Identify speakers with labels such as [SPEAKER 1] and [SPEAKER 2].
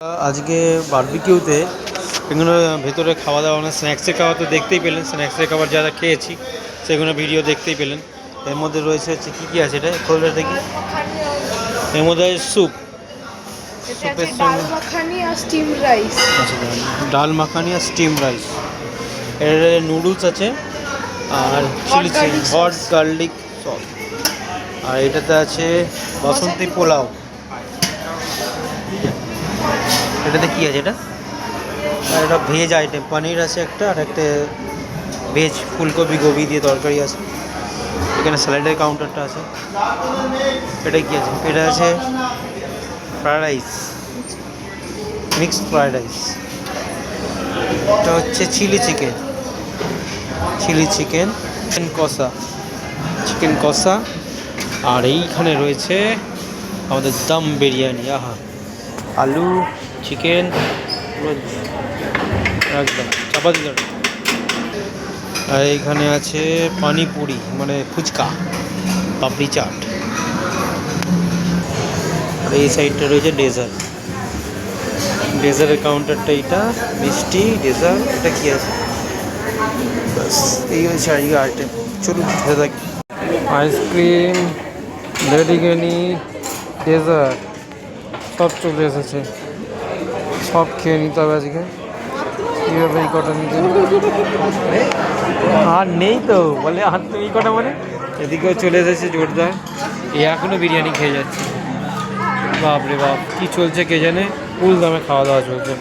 [SPEAKER 1] আজকে বারবিকিউতে এগুলো ভেতরে খাওয়া দাওয়া মানে স্ন্যাক্সের খাওয়া তো দেখতেই পেলেন, স্ন্যাক্সের খাবার যারা খেয়েছি সেগুলো ভিডিও দেখতেই পেলেন। এর মধ্যে রয়েছে হচ্ছে কী কী আছে, এটা খোলে দেখি। এর মধ্যে আছে স্যুপ, স্যুপের সঙ্গে আচ্ছা ডাল মাখানি আর স্টিম রাইস। এর নুডলস আছে আর chilli chicken hot garlic sauce, আর এটাতে আছে বাসন্তী পোলাও। এটাতে কী আছে এটা? আর এটা ভেজ আইটেম, পনির আছে একটা, আর একটা ভেজ ফুলকপি গোবি দিয়ে তরকারি আছে। এখানে স্যালাডের কাউন্টারটা আছে। এটা কী আছে? এটা আছে fried rice, mixed fried rice. এটা হচ্ছে চিলি চিকেন, চিকেন কষা, চিকেন কষা। আর এইখানে রয়েছে আমাদের দম বিরিয়ানি। আহা, আলু চিকেন একদম চাপাতি তরকারি। আর এইখানে আছে পানিপুরি মানে ফুচকা, পাপড়ি চাট। আর এই সাইডটা রয়েছে ডেজার্ট, ডেজার্টের কাউন্টারটা এইটা, মিষ্টি ডেজার্ট। এটা কি আছে? ব্যাস এই হচ্ছে আজকে আইটেম। চলুন খেতে থাকি। আইসক্রিম, লেডিকেনি, ডেজার্ট সব চলে এসেছে, সব খেয়ে নিতে হবে আজকে। কীভাবে এই কটা নিতে আর নেই তো বলে, আর তো এই কটা মানে এদিকেও চলে এসেছে জোরদার। এ এখনও বিরিয়ানি খেয়ে যাচ্ছে। বাপ রে বাপ, কী চলছে কে জানে, ফুল দামে খাওয়া দাওয়া চলছে।